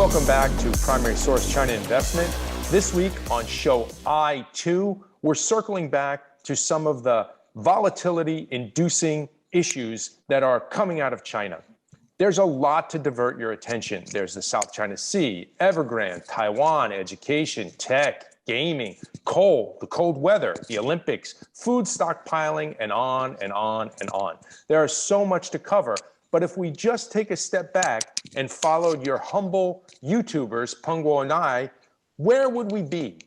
Welcome back to Primary Source China Investment. This week on show I2, we're circling back to some of the volatility-inducing issues that are coming out of China. There's a lot to divert your attention. There's the South China Sea, Evergrande, Taiwan, education, tech, gaming, coal, the cold weather, the Olympics, food stockpiling, and on and on and on. There is so much to cover. But if we just take a step back and followed your humble YouTubers, Peng Guo and I, where would we be?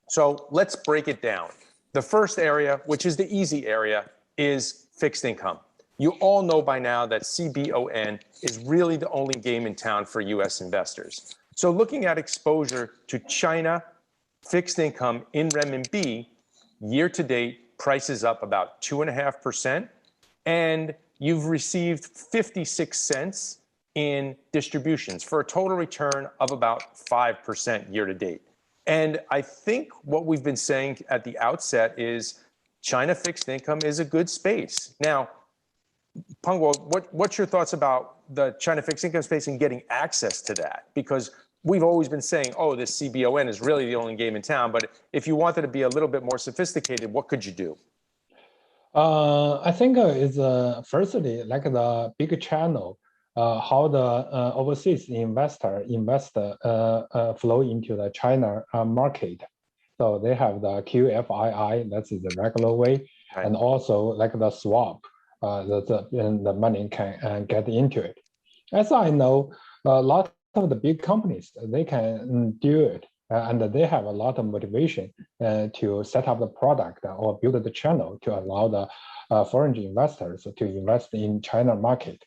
So let's break it down. The first area, which is the easy area, is fixed income. You all know by now that CBON is really the only game in town for US investors. So looking at exposure to China fixed income in renminbi, year to date, prices up about 2.5%, and you've received 56 cents in distributions for a total return of about 5% year to date. And I think what we've been saying at the outset is China fixed income is a good space. Now, Peng Guo, what's your thoughts about the China fixed income space and getting access to that? Because we've always been saying, oh, this CBON is really the only game in town. But if you wanted to be a little bit more sophisticated, what could you do? I think it's firstly like the big channel, how the overseas investor flow into the China market. So they have the QFII, that's the regular way, right. And also like the swap, the money can get into it. As I know, a lot of the big companies, they can do it. And they have a lot of motivation to set up the product or build the channel to allow the foreign investors to invest in China market.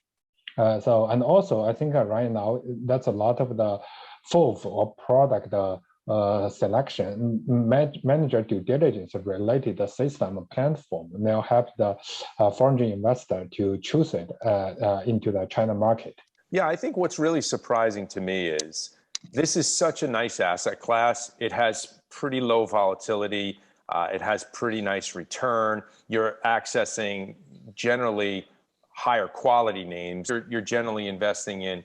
And also I think right now that's a lot of the FOF or product selection, manager due diligence related to system platform now help the foreign investor to choose it into the China market. Yeah, I think what's really surprising to me is this is such a nice asset class. It has pretty low volatility. It has pretty nice return. You're accessing generally higher quality names. You're generally investing in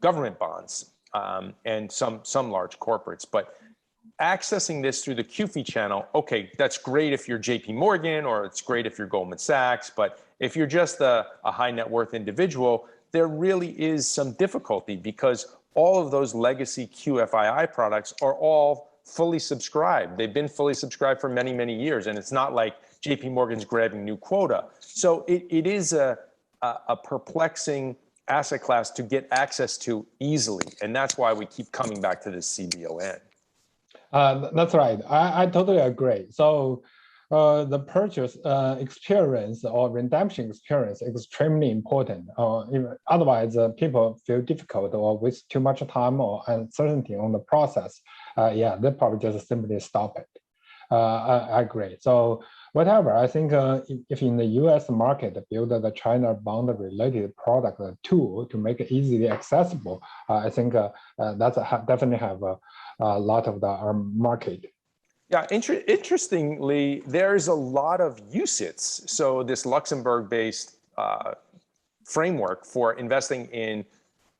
government bonds and some large corporates. But accessing this through the QFI channel, okay, that's great if you're JP Morgan or it's great if you're Goldman Sachs. But if you're just a high net worth individual, there really is some difficulty because all of those legacy QFII products are all fully subscribed. They've been fully subscribed for many, many years. And it's not like JP Morgan's grabbing new quota. So it is a perplexing asset class to get access to easily. And that's why we keep coming back to this CBON. That's right. I totally agree. So the purchase experience or redemption experience is extremely important. Otherwise, people feel difficult or waste too much time or uncertainty on the process. Yeah, they probably just simply stop it. I agree. So whatever, I think if in the US market, build the China bond related product tool to make it easily accessible, I think that's definitely have a lot of the market. Yeah, interestingly, there's a lot of UCITS. So this Luxembourg-based framework for investing in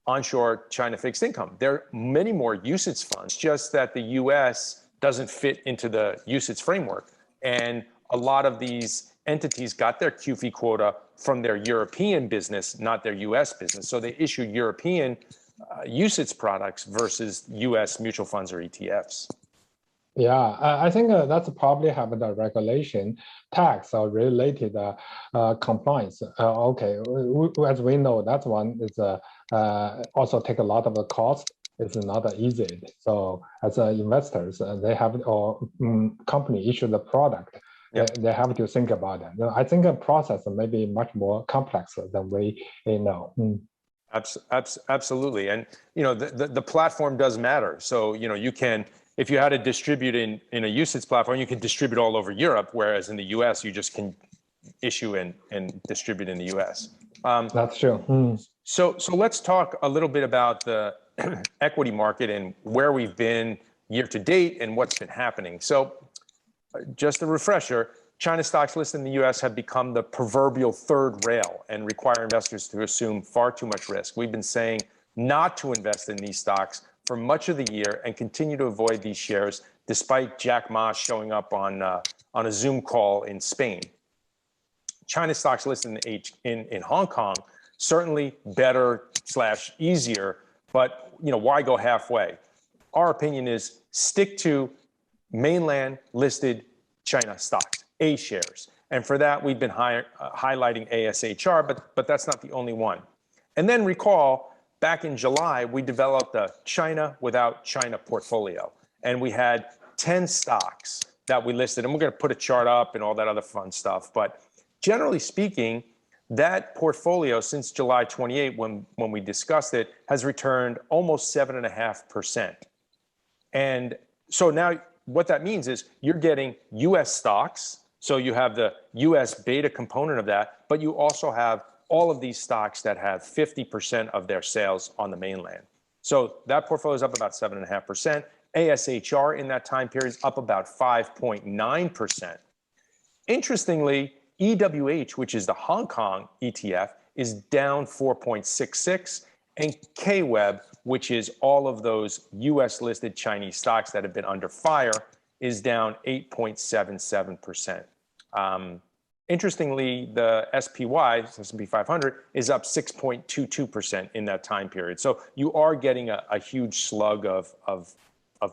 onshore China fixed income. There are many more UCITS funds, just that the US doesn't fit into the UCITS framework. And a lot of these entities got their QFI quota from their European business, not their US business. So they issue European UCITS products versus US mutual funds or ETFs. Yeah, I think that's probably have the regulation, tax or related compliance. Okay, as we know, that one is also take a lot of the cost. It's not easy. So as investors, they have or company issue the product. Yep. They have to think about it. I think the process may be much more complex than we know. Absolutely, and the platform does matter. So you can. If you had to distribute in a UCITS platform, you can distribute all over Europe, whereas in the US, you just can issue and distribute in the US. That's true. So let's talk a little bit about the equity market and where we've been year to date and what's been happening. So just a refresher, China stocks listed in the US have become the proverbial third rail and require investors to assume far too much risk. We've been saying not to invest in these stocks for much of the year and continue to avoid these shares despite Jack Ma showing up on a Zoom call in Spain. China stocks listed in Hong Kong, certainly better / easier, but why go halfway? Our opinion is stick to mainland listed China stocks, A shares. And for that, we've been highlighting ASHR, but that's not the only one. And then recall, back in July, we developed a China without China portfolio. And we had 10 stocks that we listed. And we're going to put a chart up and all that other fun stuff. But generally speaking, that portfolio since July 28, when we discussed it, has returned almost 7.5%. And so now what that means is you're getting US stocks. So you have the US beta component of that, but you also have all of these stocks that have 50% of their sales on the mainland. So that portfolio is up about 7.5%. ASHR in that time period is up about 5.9%. Interestingly, EWH, which is the Hong Kong ETF, is down 4.66%, and KWEB, which is all of those US listed Chinese stocks that have been under fire, is down 8.77%. Interestingly, the SPY, S&P 500, is up 6.22% in that time period. So you are getting a huge slug of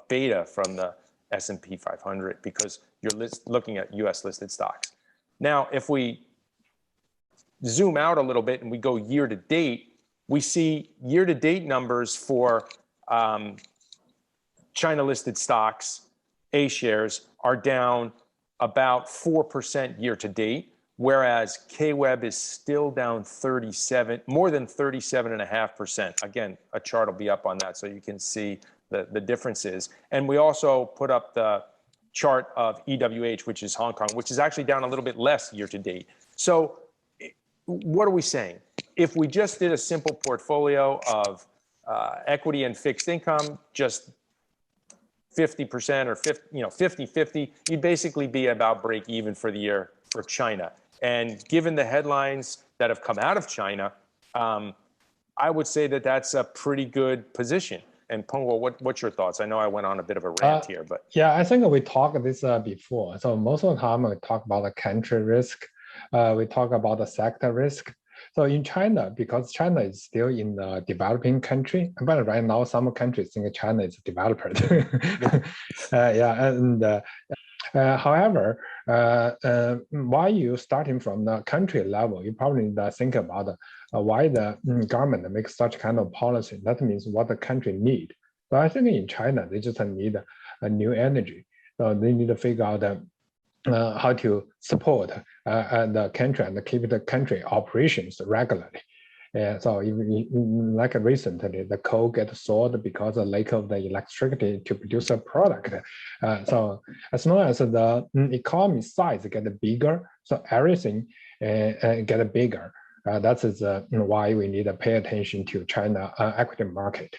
beta from the S&P 500 because you're looking at US listed stocks. Now, if we zoom out a little bit and we go year to date, we see year to date numbers for China listed stocks, A shares, are down about 4% year to date, whereas KWEB is still down more than 37.5%. Again, a chart will be up on that so you can see the differences. And we also put up the chart of EWH, which is Hong Kong, which is actually down a little bit less year to date. So what are we saying? If we just did a simple portfolio of equity and fixed income, just 50% or 50-50, you'd basically be about break even for the year for China. And given the headlines that have come out of China, I would say that that's a pretty good position. And Peng Guo, what's your thoughts? I know I went on a bit of a rant here, but yeah, I think we talked this before. So most of the time we talk about the country risk, we talk about the sector risk. So in China, because China is still in the developing country, but right now some countries think China is developed. However, while you starting from the country level, you probably need to think about why the government makes such kind of policy. That means what the country need. So I think in China, they just need a new energy. So they need to figure out how to support the country and keep the country operations regularly. So even like recently, the coal gets sold because of lack of the electricity to produce a product. So as long as the economy size get bigger, so everything get bigger. That is why we need to pay attention to China equity market.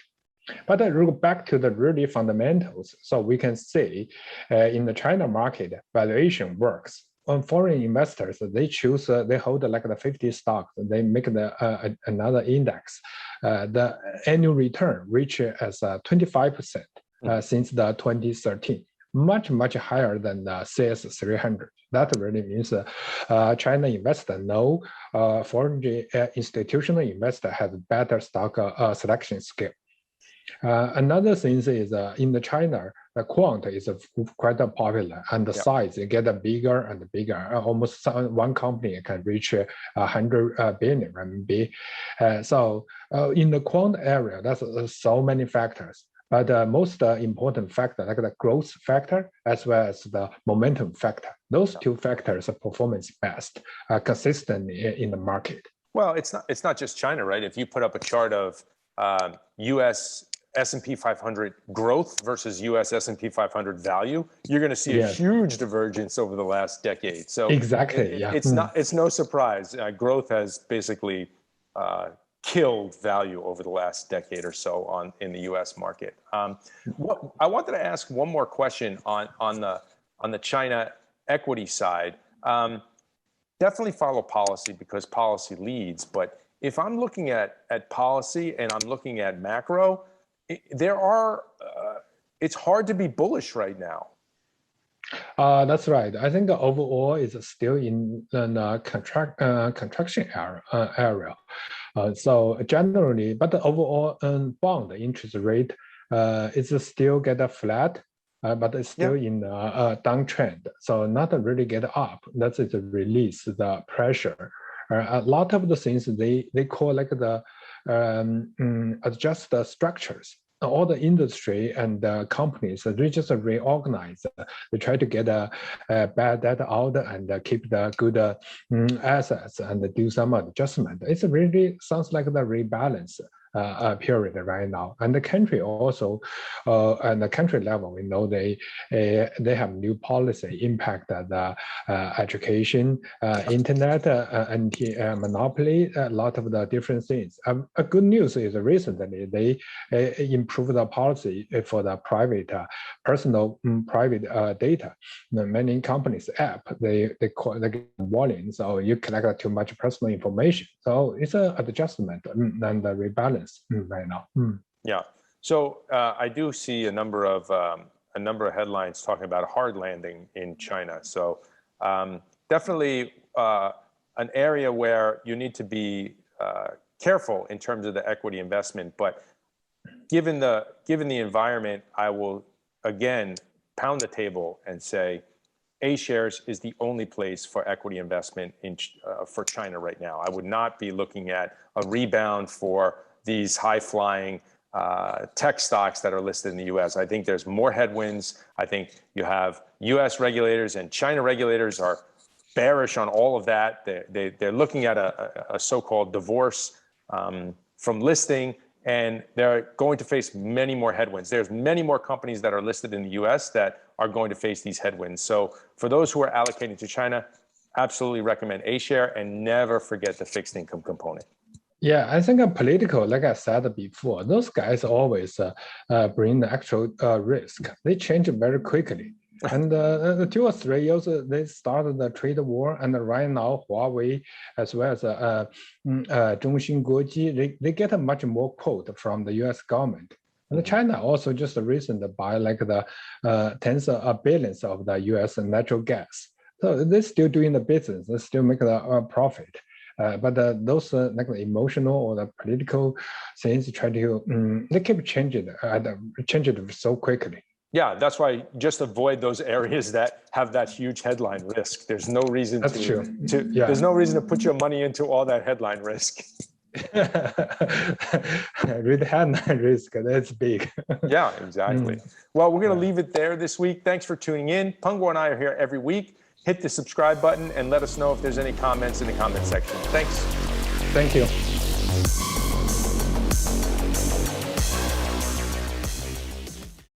But look back to the really fundamentals. So we can see in the China market, valuation works. On foreign investors, they choose, they hold like the 50 stocks, they make the another index. The annual return reach as 25% since the 2013, much higher than the CS 300. That really means China investor know foreign institutional investor has better stock selection skill. Another thing is in the China, the quant is quite popular and the size get bigger and bigger. Almost one company can reach 100 billion RMB. So in the quant area, that's so many factors. But the most important factor, like the growth factor, as well as the momentum factor, those two factors are performance best, consistently in the market. Well, it's not just China, right? If you put up a chart of U.S. S&P 500 growth versus U.S. S&P 500 value, you're going to see a huge divergence over the last decade. So exactly, it's no surprise. Growth has basically killed value over the last decade or so in the U.S. market. I wanted to ask one more question on the China equity side. Definitely follow policy because policy leads, but if I'm looking at policy and I'm looking at macro, it's hard to be bullish right now. That's right. I think overall is still in a contraction area. So generally, but the overall bond interest rate is still get flat, but it's still in a downtrend. So not really get up. That's it release the pressure. A lot of the things they call like the adjust the structures. All the industry and companies, they just reorganize. They try to get a bad debt out and keep the good assets and do some adjustment. It really sounds like the rebalance period right now. And the country also, at the country level, we know they have new policy impact the education, internet, anti-monopoly, a lot of the different things. A good news is recently they improve the policy for the private, personal private data. Many companies app they get warning, so you collect too much personal information. So it's an adjustment and the rebalance right now. Yeah. So I do see a number of headlines talking about a hard landing in China. So definitely an area where you need to be careful in terms of the equity investment, but given the environment, I will again pound the table and say A shares is the only place for equity investment for China right now. I would not be looking at a rebound for these high-flying tech stocks that are listed in the U.S. I think there's more headwinds. I think you have U.S. regulators and China regulators are bearish on all of that. They're looking at a so-called divorce from listing, and they're going to face many more headwinds. There's many more companies that are listed in the US that are going to face these headwinds. So for those who are allocating to China, absolutely recommend A share and never forget the fixed income component. Yeah, I think political, like I said before, those guys always bring the actual risk. They change it very quickly. And 2 or 3 years, they started the trade war, and right now Huawei as well as Zhongxin Guoji, they get a much more quote from the U.S. government. And China also just recently buy like the tens of billions of the U.S. natural gas. So they're still doing the business, they still make the profit. But those like the emotional or the political things try to they keep changing it so quickly. Yeah, that's why just avoid those areas that have that huge headline risk. There's no reason there's no reason to put your money into all that headline risk. Read headline risk, that's big. Yeah, exactly. Well, we're going to leave it there this week. Thanks for tuning in. Peng Guo and I are here every week. Hit the subscribe button and let us know if there's any comments in the comment section. Thanks. Thank you.